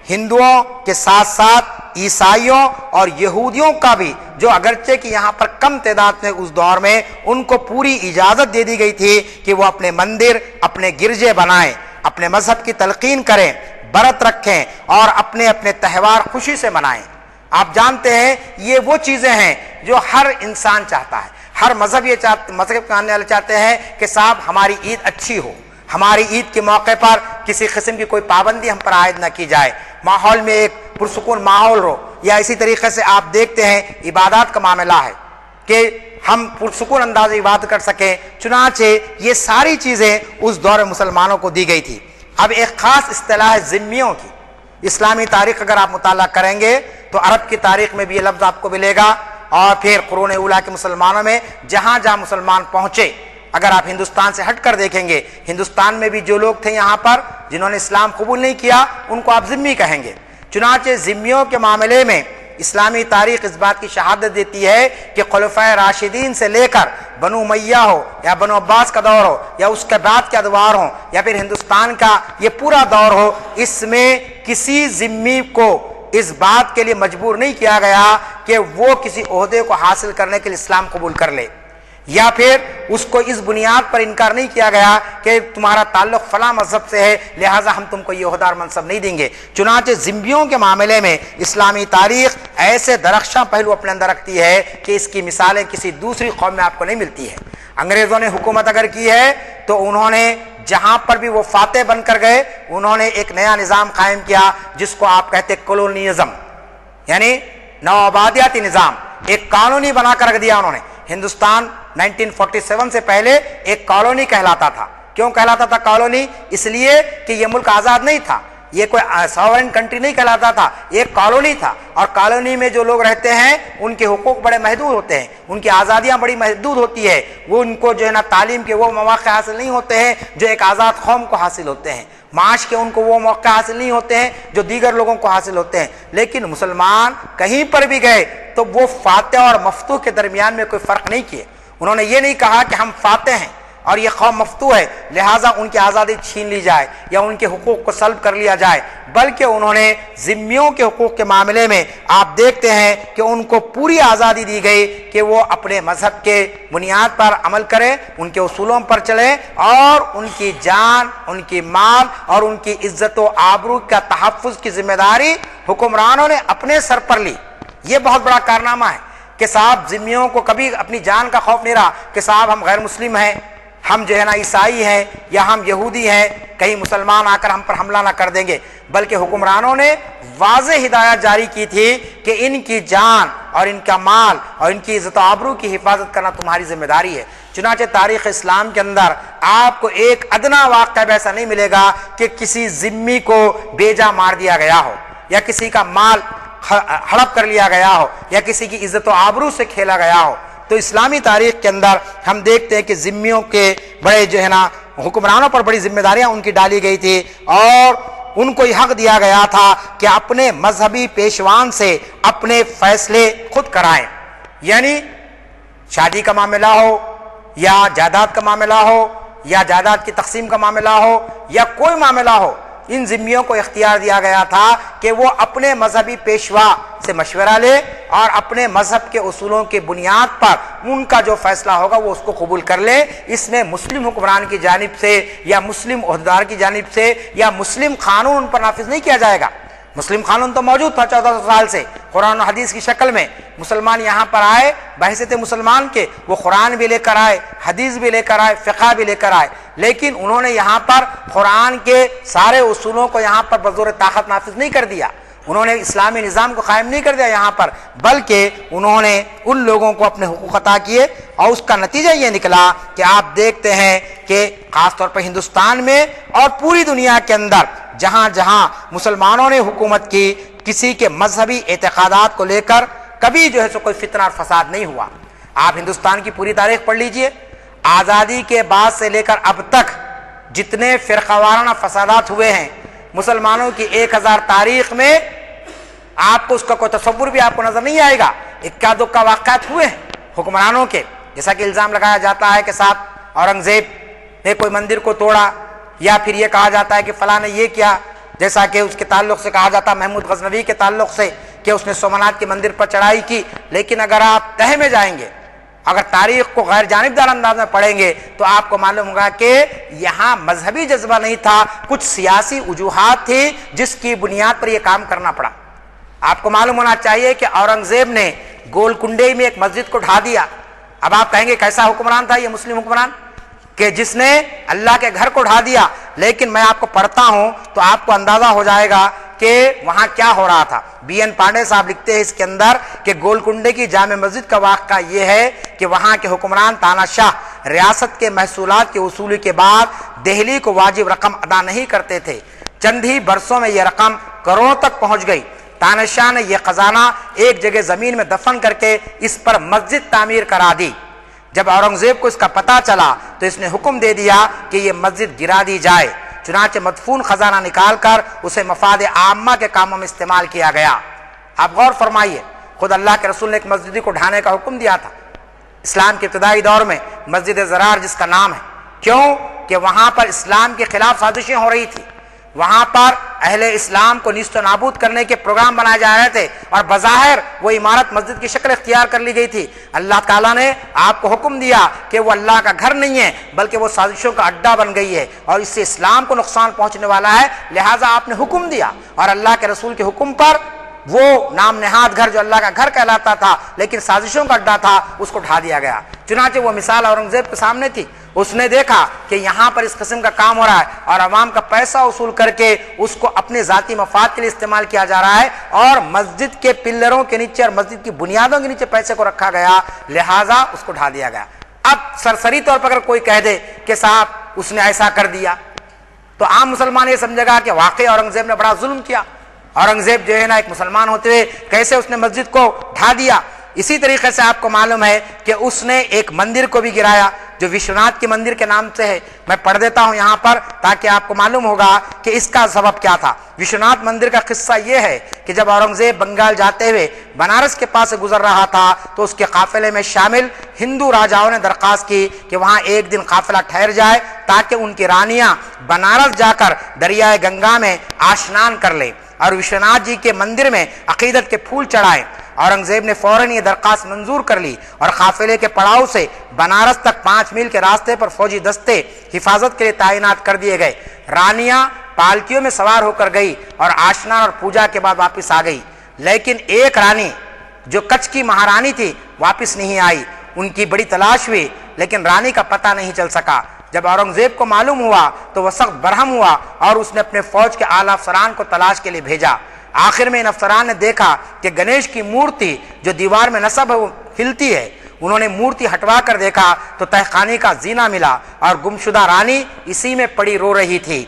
ہندوؤں کے ساتھ ساتھ عیسائیوں اور یہودیوں کا بھی، جو اگرچہ کہ یہاں پر کم تعداد میں اس دور میں ان کو پوری اجازت دے دی گئی تھی کہ وہ اپنے مندر، اپنے گرجے بنائیں، اپنے مذہب کی تلقین کریں، برت رکھیں اور اپنے اپنے تہوار خوشی سے منائیں۔ آپ جانتے ہیں یہ وہ چیزیں ہیں جو ہر انسان چاہتا ہے، ہر مذہب مذہب کے آنے والے چاہتے ہیں کہ صاحب ہماری عید اچھی ہو، ہماری عید کے موقع پر کسی قسم کی کوئی پابندی ہم پر عائد نہ کی جائے، ماحول میں ایک پرسکون ماحول ہو، یا اسی طریقے سے آپ دیکھتے ہیں عبادات کا معاملہ ہے کہ ہم پرسکون انداز میں عبادت کر سکیں، چنانچہ یہ ساری چیزیں اس دور مسلمانوں کو دی گئی تھی۔ اب ایک خاص اصطلاح ہے ذمیوں کی، اسلامی تاریخ اگر آپ مطالعہ کریں گے تو عرب کی تاریخ میں بھی یہ لفظ آپ کو ملے گا، اور پھر قرون اولیٰ کے مسلمانوں میں جہاں جہاں مسلمان پہنچے، اگر آپ ہندوستان سے ہٹ کر دیکھیں گے، ہندوستان میں بھی جو لوگ تھے یہاں پر جنہوں نے اسلام قبول نہیں کیا ان کو آپ ذمی کہیں گے۔ چنانچہ ذمیوں کے معاملے میں اسلامی تاریخ اس بات کی شہادت دیتی ہے کہ خلفائے راشدین سے لے کر بنو امیہ ہو یا بنو عباس کا دور ہو یا اس کے بعد کے ادوار ہوں یا پھر ہندوستان کا یہ پورا دور ہو، اس میں کسی ذمی کو اس بات کے لیے مجبور نہیں کیا گیا کہ وہ کسی عہدے کو حاصل کرنے کے لیے اسلام قبول کر لے، یا پھر اس کو اس بنیاد پر انکار نہیں کیا گیا کہ تمہارا تعلق فلاں مذہب سے ہے لہٰذا ہم تم کو یہ عہدہ اور منصب نہیں دیں گے۔ چنانچہ ذمیوں کے معاملے میں اسلامی تاریخ ایسے درخشاں پہلو اپنے اندر رکھتی ہے کہ اس کی مثالیں کسی دوسری قوم میں آپ کو نہیں ملتی ہے۔ انگریزوں نے حکومت اگر کی ہے تو انہوں نے جہاں پر بھی وہ فاتح بن کر گئے انہوں نے ایک نیا نظام قائم کیا جس کو آپ کہتے کولونیزم، یعنی نوآبادیاتی نظام، ایک کالونی بنا کر رکھ دیا انہوں نے۔ ہندوستان 1947 سے پہلے ایک کالونی کہلاتا تھا۔ کیوں کہلاتا تھا کالونی؟ اس لیے کہ یہ ملک آزاد نہیں تھا، یہ کوئی ساورن کنٹری نہیں کہلاتا تھا، ایک کالونی تھا، اور کالونی میں جو لوگ رہتے ہیں ان کے حقوق بڑے محدود ہوتے ہیں، ان کی آزادیاں بڑی محدود ہوتی ہے، وہ ان کو جو ہے نا تعلیم کے وہ مواقع حاصل نہیں ہوتے ہیں جو ایک آزاد قوم کو حاصل ہوتے ہیں، معاش کے ان کو وہ موقع حاصل نہیں ہوتے ہیں جو دیگر لوگوں کو حاصل ہوتے ہیں۔ لیکن مسلمان کہیں پر بھی گئے تو وہ فاتح اور مفتوح کے درمیان میں کوئی فرق نہیں کیے، انہوں نے یہ نہیں کہا کہ ہم فاتح ہیں اور یہ قوم مفتوح ہے لہٰذا ان کی آزادی چھین لی جائے یا ان کے حقوق کو سلب کر لیا جائے، بلکہ انہوں نے ذمیوں کے حقوق کے معاملے میں آپ دیکھتے ہیں کہ ان کو پوری آزادی دی گئی کہ وہ اپنے مذہب کے بنیاد پر عمل کریں، ان کے اصولوں پر چلیں، اور ان کی جان، ان کی مال اور ان کی عزت و آبرو کا تحفظ کی ذمہ داری حکمرانوں نے اپنے سر پر لی۔ یہ بہت بڑا کارنامہ ہے کہ صاحب ذمیوں کو کبھی اپنی جان کا خوف نہیں رہا کہ صاحب ہم غیر مسلم ہیں، ہم جو ہے نا عیسائی ہیں یا ہم یہودی ہیں، کہیں مسلمان آ کر ہم پر حملہ نہ کر دیں گے، بلکہ حکمرانوں نے واضح ہدایت جاری کی تھی کہ ان کی جان اور ان کا مال اور ان کی عزت و آبرو کی حفاظت کرنا تمہاری ذمہ داری ہے۔ چنانچہ تاریخ اسلام کے اندر آپ کو ایک ادنا واقعہ ایسا نہیں ملے گا کہ کسی ذمی کو بیجا مار دیا گیا ہو یا کسی کا مال ہڑپ کر لیا گیا ہو یا کسی کی عزت و آبرو سے کھیلا گیا ہو۔ تو اسلامی تاریخ کے اندر ہم دیکھتے ہیں کہ ذمیوں کے بڑے جو ہے نا حکمرانوں پر بڑی ذمہ داریاں ان کی ڈالی گئی تھی، اور ان کو یہ حق دیا گیا تھا کہ اپنے مذہبی پیشوان سے اپنے فیصلے خود کرائیں، یعنی شادی کا معاملہ ہو یا جائیداد کا معاملہ ہو یا جائیداد کی تقسیم کا معاملہ ہو یا کوئی معاملہ ہو، ان ذمیوں کو اختیار دیا گیا تھا کہ وہ اپنے مذہبی پیشوا سے مشورہ لے اور اپنے مذہب کے اصولوں کی بنیاد پر ان کا جو فیصلہ ہوگا وہ اس کو قبول کر لے۔ اس میں مسلم حکمران کی جانب سے یا مسلم عہدیدار کی جانب سے یا مسلم قانون ان پر نافذ نہیں کیا جائے گا۔ مسلم قانون تو موجود تھا 1400 سال سے قرآن و حدیث کی شکل میں. مسلمان یہاں پر آئے بحیثیت مسلمان کے، وہ قرآن بھی لے کر آئے، حدیث بھی لے کر آئے، فقہ بھی لے کر آئے، لیکن انہوں نے یہاں پر قرآن کے سارے اصولوں کو یہاں پر بزور طاقت نافذ نہیں کر دیا. انہوں نے اسلامی نظام کو قائم نہیں کر دیا یہاں پر، بلکہ انہوں نے ان لوگوں کو اپنے حقوق عطا کیے، اور اس کا نتیجہ یہ نکلا کہ آپ دیکھتے ہیں کہ خاص طور پر ہندوستان میں اور پوری دنیا کے اندر جہاں جہاں مسلمانوں نے حکومت کی، کسی کے مذہبی اعتقادات کو لے کر کبھی جو ہے سو کوئی فتنہ اور فساد نہیں ہوا. آپ ہندوستان کی پوری تاریخ پڑھ لیجئے، آزادی کے بعد سے لے کر اب تک جتنے فرقہ وارانہ فسادات ہوئے ہیں مسلمانوں کی 1000 تاریخ میں، آپ کو اس کا کوئی تصور بھی آپ کو نظر نہیں آئے گا. اکا دکا واقعات ہوئے ہیں حکمرانوں کے، جیسا کہ الزام لگایا جاتا ہے کہ صاحب اورنگزیب نے کوئی مندر کو توڑا، یا پھر یہ کہا جاتا ہے کہ فلاں نے یہ کیا، جیسا کہ اس کے تعلق سے کہا جاتا ہے محمود غزنوی کے تعلق سے کہ اس نے سومناتھ کے مندر پر چڑھائی کی. لیکن اگر آپ تہہ میں جائیں گے، اگر تاریخ کو غیر جانبدار انداز میں پڑھیں گے، تو آپ کو معلوم ہوگا کہ یہاں مذہبی جذبہ نہیں تھا، کچھ سیاسی وجوہات تھی جس کی بنیاد پر یہ کام کرنا پڑا. آپ کو معلوم ہونا چاہیے کہ اورنگزیب نے گولکنڈے میں ایک مسجد کو ڈھا دیا. اب آپ کہیں گے کیسا حکمران تھا یہ مسلم حکمران کہ جس نے اللہ کے گھر کو ڈھا دیا، لیکن میں آپ کو پڑھتا ہوں تو آپ کو اندازہ ہو جائے گا کہ وہاں کیا ہو رہا تھا. بی این پانڈے صاحب لکھتے ہیں اس کے اندر کہ گولکنڈے کی جامع مسجد کا واقعہ یہ ہے کہ وہاں کے حکمران تانا شاہ ریاست کے محصولات کے وصولی کے بعد دہلی کو واجب رقم ادا نہیں کرتے تھے. چند ہی برسوں میں یہ رقم کروڑوں تک پہنچ گئی. تانا شاہ نے یہ خزانہ ایک جگہ زمین میں دفن کر کے اس پر مسجد تعمیر کرا دی. جب اورنگزیب کو اس کا پتہ چلا تو اس نے حکم دے دیا کہ یہ مسجد گرا دی جائے. چنانچہ مدفون خزانہ نکال کر اسے مفاد عامہ کے کاموں میں استعمال کیا گیا. آپ غور فرمائیے، خود اللہ کے رسول نے ایک مسجد کو ڈھانے کا حکم دیا تھا اسلام کے ابتدائی دور میں، مسجد زرار جس کا نام ہے. کیوں کہ وہاں پر اسلام کے خلاف سازشیں ہو رہی تھی، وہاں پر اہل اسلام کو نیست و نابود کرنے کے پروگرام بنائے جا رہے تھے، اور بظاہر وہ عمارت مسجد کی شکل اختیار کر لی گئی تھی. اللہ تعالیٰ نے آپ کو حکم دیا کہ وہ اللہ کا گھر نہیں ہے بلکہ وہ سازشوں کا اڈا بن گئی ہے اور اس سے اسلام کو نقصان پہنچنے والا ہے، لہٰذا آپ نے حکم دیا. اور اللہ کے رسول کے حکم پر وہ نام نہاد گھر جو اللہ کا گھر کہلاتا تھا لیکن سازشوں کا اڈا تھا، اس کو ڈھا دیا گیا. چنانچہ وہ مثال اورنگزیب کے سامنے تھی. اس نے دیکھا کہ یہاں پر اس قسم کا کام ہو رہا ہے اور عوام کا پیسہ وصول کر کے اس کو اپنے ذاتی مفاد کے لیے استعمال کیا جا رہا ہے، اور مسجد کے پلروں کے نیچے اور مسجد کی بنیادوں کے نیچے پیسے کو رکھا گیا، لہٰذا اس کو ڈھا دیا گیا. اب سرسری طور پر اگر کوئی کہہ دے کہ صاحب اس نے ایسا کر دیا تو عام مسلمان یہ سمجھے گا کہ واقعی اورنگزیب نے بڑا ظلم کیا. اورنگزیب جو ہے نا ایک مسلمان ہوتے ہوئے کیسے اس نے مسجد کو ڈھا دیا. اسی طریقے سے آپ کو معلوم ہے کہ اس نے ایک مندر کو بھی گرایا جو وشوناتھ کے مندر کے نام سے ہے. میں پڑھ دیتا ہوں یہاں پر تاکہ آپ کو معلوم ہوگا کہ اس کا سبب کیا تھا. وشوناتھ مندر کا قصہ یہ ہے کہ جب اورنگزیب بنگال جاتے ہوئے بنارس کے پاس سے گزر رہا تھا تو اس کے قافلے میں شامل ہندو راجاؤں نے درخواست کی کہ وہاں ایک دن قافلہ ٹھہر جائے تاکہ ان کی رانیاں بنارس جا کر دریائے گنگا میں آشنان کر لیں اور وشوناتھ جی کے مندر میں عقیدت کے پھول چڑھائیں. اورنگزیب نے فوراً یہ درخواست منظور کر لی اور قافلے کے پڑاؤ سے بنارس تک 5 میل کے راستے پر فوجی دستے حفاظت کے لیے تعینات کر دیے گئے. رانیاں پالکیوں میں سوار ہو کر گئی اور آشنان اور پوجا کے بعد واپس آ گئی، لیکن ایک رانی جو کچھ کی مہارانی تھی واپس نہیں آئی. ان کی بڑی تلاش ہوئی لیکن رانی کا پتہ نہیں چل سکا. جب اورنگزیب کو معلوم ہوا تو وہ سخت برہم ہوا اور اس نے اپنے فوج کے اعلیٰ افسران کو تلاش کے لیے بھیجا. آخر میں ان افسران نے دیکھا کہ گنیش کی مورتی جو دیوار میں نصب ہے وہ ہلتی ہے. انہوں نے مورتی ہٹوا کر دیکھا تو تہخانے کا زینہ ملا اور گمشدہ رانی اسی میں پڑی رو رہی تھی.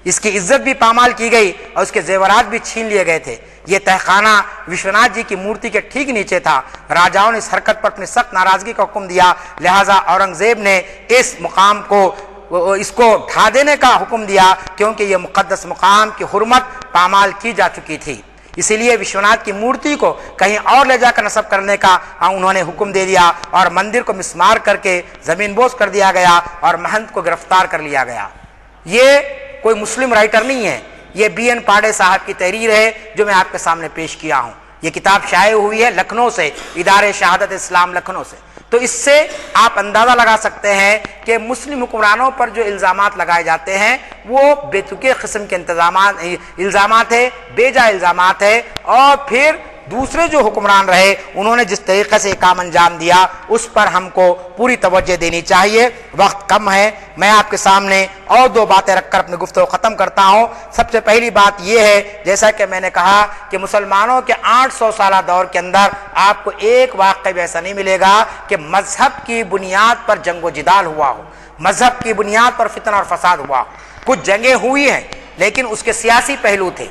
اس کی عزت بھی پامال کی گئی اور اس کے زیورات بھی چھین لیے گئے تھے. یہ تہخانہ وشوناتھ جی کی مورتی کے ٹھیک نیچے تھا. راجاؤں نے اس حرکت پر اپنی سخت ناراضگی کا حکم دیا، لہٰذا اورنگزیب نے اس مقام کو اس کو ڈھا دینے کا حکم دیا کیونکہ یہ مقدس مقام کی حرمت پامال کی جا چکی تھی. اسی لیے وشوناتھ کی مورتی کو کہیں اور لے جا کر نصب کرنے کا انہوں نے حکم دے دیا اور مندر کو مسمار کر کے زمین بوس کر دیا گیا اور مہنت کو گرفتار کر لیا گیا. یہ کوئی مسلم رائٹر نہیں ہے، یہ بی این پانڈے صاحب کی تحریر ہے جو میں آپ کے سامنے پیش کیا ہوں. یہ کتاب شائع ہوئی ہے لکھنؤ سے، ادارے شہادت اسلام لکھنؤ سے۔ تو اس سے آپ اندازہ لگا سکتے ہیں کہ مسلم حکمرانوں پر جو الزامات لگائے جاتے ہیں وہ بے تکے قسم کے الزامات ہے، بے جا الزامات ہے، اور پھر دوسرے جو حکمران رہے انہوں نے جس طریقے سے کام انجام دیا اس پر ہم کو پوری توجہ دینی چاہیے۔ وقت کم ہے، میں آپ کے سامنے اور دو باتیں رکھ کر اپنی گفتگو ختم کرتا ہوں۔ سب سے پہلی بات یہ ہے، جیسا کہ میں نے کہا کہ مسلمانوں کے 800 سالہ دور کے اندر آپ کو ایک واقعہ بھی ایسا نہیں ملے گا کہ مذہب کی بنیاد پر جنگ و جدال ہوا ہو، مذہب کی بنیاد پر فتنہ اور فساد ہوا ہو۔ کچھ جنگیں ہوئی ہیں لیکن اس کے سیاسی پہلو تھے،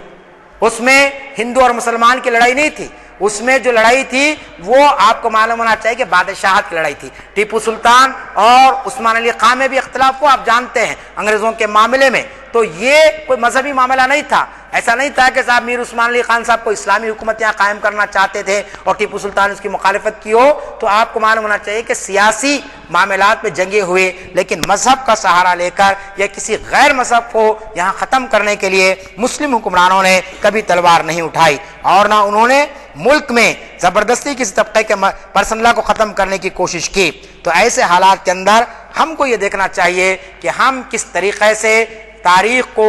اس میں ہندو اور مسلمان کی لڑائی نہیں تھی، اس میں جو لڑائی تھی وہ آپ کو معلوم ہونا چاہیے کہ بادشاہت کی لڑائی تھی۔ ٹیپو سلطان اور عثمان علی خان میں بھی اختلاف ہوا، آپ جانتے ہیں انگریزوں کے معاملے میں۔ تو یہ کوئی مذہبی معاملہ نہیں تھا، ایسا نہیں تھا کہ صاحب میر عثمان علی خان صاحب کو اسلامی حکومت یہاں قائم کرنا چاہتے تھے اور ٹیپو سلطان اس کی مخالفت کی ہو۔ تو آپ کو معلوم ہونا چاہیے کہ سیاسی معاملات میں جنگیں ہوئے، لیکن مذہب کا سہارا لے کر یا کسی غیر مذہب کو یہاں ختم کرنے کے لیے مسلم حکمرانوں نے کبھی تلوار نہیں اٹھائی، اور نہ انہوں نے ملک میں زبردستی کسی طبقے کے پرسنلہ کو ختم کرنے کی کوشش کی۔ تو ایسے حالات کے اندر ہم کو یہ دیکھنا چاہیے کہ ہم کس طریقے سے تاریخ کو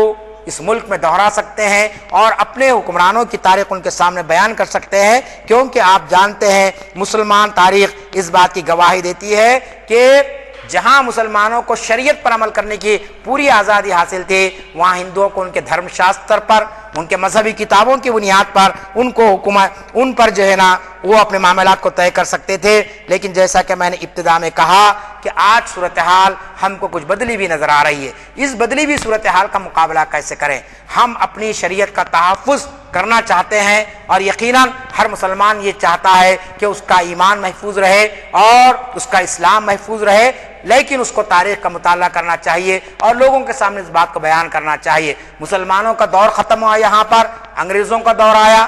اس ملک میں دہرا سکتے ہیں اور اپنے حکمرانوں کی تاریخ ان کے سامنے بیان کر سکتے ہیں، کیونکہ آپ جانتے ہیں مسلمان تاریخ اس بات کی گواہی دیتی ہے کہ جہاں مسلمانوں کو شریعت پر عمل کرنے کی پوری آزادی حاصل تھی، وہاں ہندوؤں کو ان کے دھرم شاستر پر، ان کے مذہبی کتابوں کی بنیاد پر ان کو حکومت ان پر جو ہے نا وہ اپنے معاملات کو طے کر سکتے تھے۔ لیکن جیسا کہ میں نے ابتدا میں کہا کہ آج صورتحال ہم کو کچھ بدلی بھی نظر آ رہی ہے، اس بدلی ہوئی صورتحال کا مقابلہ کیسے کریں؟ ہم اپنی شریعت کا تحفظ کرنا چاہتے ہیں اور یقیناً ہر مسلمان یہ چاہتا ہے کہ اس کا ایمان محفوظ رہے اور اس کا اسلام محفوظ رہے، لیکن اس کو تاریخ کا مطالعہ کرنا چاہیے اور لوگوں کے سامنے اس بات کو بیان کرنا چاہیے۔ مسلمانوں کا دور ختم ہوا، یہاں پر انگریزوں کا دور آیا۔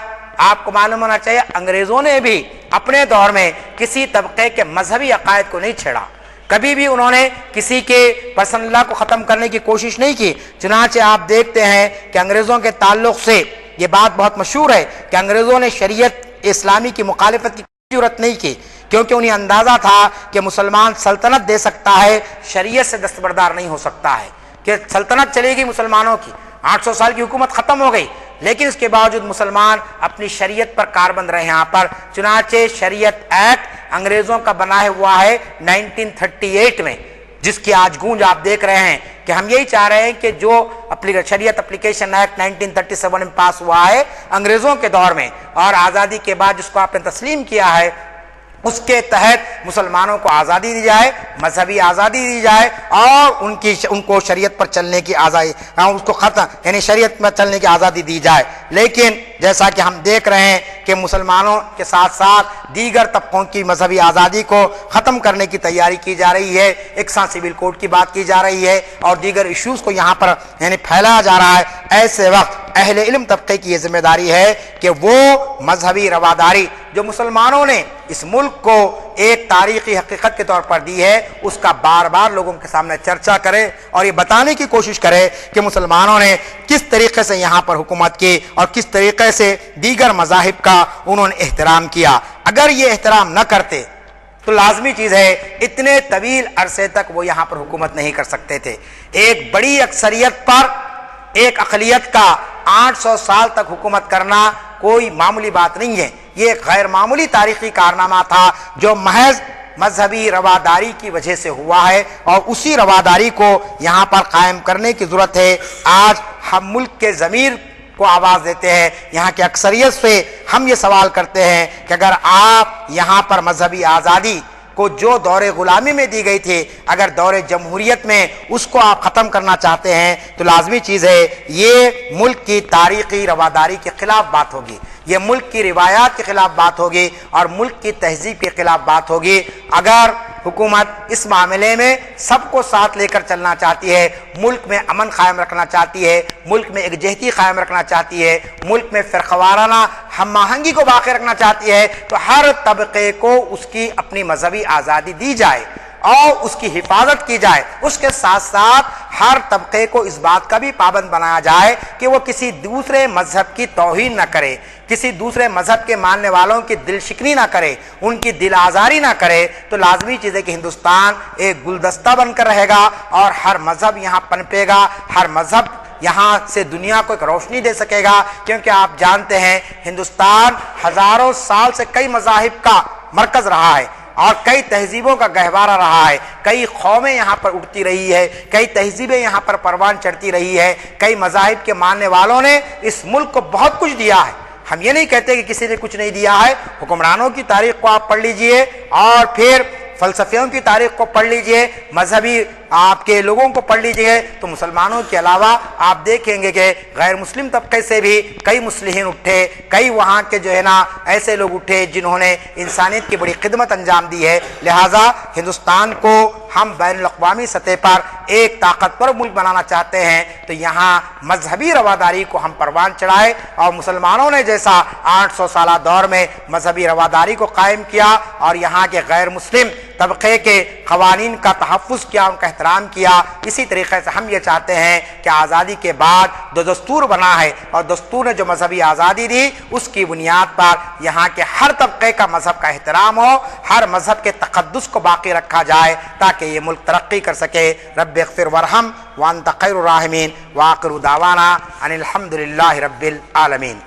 آپ کو معلوم ہونا چاہیے انگریزوں نے بھی اپنے دور میں کسی طبقے کے مذہبی عقائد کو نہیں چھیڑا، کبھی بھی انہوں نے کسی کے پرسنل لا کو ختم کرنے کی کوشش نہیں کی۔ چنانچہ آپ دیکھتے ہیں کہ انگریزوں کے تعلق سے یہ بات بہت مشہور ہے کہ انگریزوں نے شریعت اسلامی کی مخالفت کی ضرورت نہیں کی، کیونکہ انہیں اندازہ تھا کہ مسلمان سلطنت دے سکتا ہے، شریعت سے دستبردار نہیں ہو سکتا ہے، کہ سلطنت چلے گی مسلمانوں کی، 800 سال کی حکومت ختم ہو گئی، لیکن اس کے باوجود مسلمان اپنی شریعت پر کاربند رہے یہاں پر۔ چنانچہ شریعت ایکٹ انگریزوں کا بنا ہوا ہے 1938 میں، جس کی آج گونج آپ دیکھ رہے ہیں کہ ہم یہی چاہ رہے ہیں کہ جو شریعت اپلیکیشن ایکٹ 1937 میں پاس ہوا ہے انگریزوں کے دور میں اور آزادی کے بعد جس کو آپ نے تسلیم کیا ہے، اس کے تحت مسلمانوں کو آزادی دی جائے، مذہبی آزادی دی جائے اور ان کو شریعت پر چلنے کی آزادی، اس کو ختم یعنی شریعت میں چلنے کی آزادی دی جائے۔ لیکن جیسا کہ ہم دیکھ رہے ہیں کہ مسلمانوں کے ساتھ ساتھ دیگر طبقوں کی مذہبی آزادی کو ختم کرنے کی تیاری کی جا رہی ہے، یکساں سول کوڈ کی بات کی جا رہی ہے اور دیگر ایشوز کو یہاں پر یعنی پھیلایا جا رہا ہے۔ ایسے وقت اہل علم طبقے کی یہ ذمہ داری ہے کہ وہ مذہبی رواداری جو مسلمانوں نے اس ملک کو ایک تاریخی حقیقت کے طور پر دی ہے، اس کا بار بار لوگوں کے سامنے چرچا کرے اور یہ بتانے کی کوشش کرے کہ مسلمانوں نے کس طریقے سے یہاں پر حکومت کی اور کس طریقے سے دیگر مذاہب کا انہوں نے احترام کیا۔ اگر یہ احترام نہ کرتے تو لازمی چیز ہے اتنے طویل عرصے تک وہ یہاں پر حکومت نہیں کر سکتے تھے۔ ایک بڑی اکثریت پر ایک اقلیت کا 800 سال تک حکومت کرنا کوئی معمولی بات نہیں ہے، یہ ایک غیر معمولی تاریخی کارنامہ تھا جو محض مذہبی رواداری کی وجہ سے ہوا ہے اور اسی رواداری کو یہاں پر قائم کرنے کی ضرورت ہے۔ آج ہم ملک کے ضمیر کو آواز دیتے ہیں، یہاں کی اکثریت سے ہم یہ سوال کرتے ہیں کہ اگر آپ یہاں پر مذہبی آزادی کو جو دور غلامی میں دی گئی تھی، اگر دور جمہوریت میں اس کو آپ ختم کرنا چاہتے ہیں تو لازمی چیز ہے یہ ملک کی تاریخی رواداری کے خلاف بات ہوگی، یہ ملک کی روایات کے خلاف بات ہوگی اور ملک کی تہذیب کے خلاف بات ہوگی۔ اگر حکومت اس معاملے میں سب کو ساتھ لے کر چلنا چاہتی ہے، ملک میں امن قائم رکھنا چاہتی ہے، ملک میں یکجہتی قائم رکھنا چاہتی ہے، ملک میں فرقہ وارانہ ہم آہنگی کو باقی رکھنا چاہتی ہے، تو ہر طبقے کو اس کی اپنی مذہبی آزادی دی جائے اور اس کی حفاظت کی جائے، اس کے ساتھ ساتھ ہر طبقے کو اس بات کا بھی پابند بنایا جائے کہ وہ کسی دوسرے مذہب کی توہین نہ کرے، کسی دوسرے مذہب کے ماننے والوں کی دل شکنی نہ کرے، ان کی دل آزاری نہ کرے، تو لازمی چیز ہے کہ ہندوستان ایک گلدستہ بن کر رہے گا اور ہر مذہب یہاں پنپے گا، ہر مذہب یہاں سے دنیا کو ایک روشنی دے سکے گا، کیونکہ آپ جانتے ہیں ہندوستان ہزاروں سال سے کئی مذاہب کا مرکز رہا ہے اور کئی تہذیبوں کا گہوارہ رہا ہے، کئی قومیں یہاں پر اٹھتی رہی ہے، کئی تہذیبیں یہاں پر پروان چڑھتی رہی ہے، کئی مذاہب کے ماننے والوں نے اس ملک کو بہت کچھ دیا ہے۔ ہم یہ نہیں کہتے کہ کسی نے کچھ نہیں دیا ہے، حکمرانوں کی تاریخ کو آپ پڑھ لیجئے اور پھر فلسفیوں کی تاریخ کو پڑھ لیجئے، مذہبی آپ کے لوگوں کو پڑھ لیجئے، تو مسلمانوں کے علاوہ آپ دیکھیں گے کہ غیر مسلم طبقے سے بھی کئی مصلحین اٹھے، کئی وہاں کے جو ہے نا ایسے لوگ اٹھے جنہوں نے انسانیت کی بڑی خدمت انجام دی ہے۔ لہٰذا ہندوستان کو ہم بین الاقوامی سطح پر ایک طاقتور ملک بنانا چاہتے ہیں تو یہاں مذہبی رواداری کو ہم پروان چڑھائے، اور مسلمانوں نے جیسا 800 سالہ دور میں مذہبی رواداری کو قائم کیا اور یہاں کے غیر مسلم طبقے کے قوانین کا تحفظ کیا، ان کا احترام کیا، اسی طریقے سے ہم یہ چاہتے ہیں کہ آزادی کے بعد جو دستور بنا ہے اور دستور نے جو مذہبی آزادی دی اس کی بنیاد پر یہاں کے ہر طبقے کا مذہب کا احترام ہو، ہر مذہب کے تقدس کو باقی رکھا جائے تاکہ یہ ملک ترقی کر سکے۔ رب اغفر وارحم وانت خیر الراحمین، وآخر دعوانا ان الحمد للہ رب العالمین۔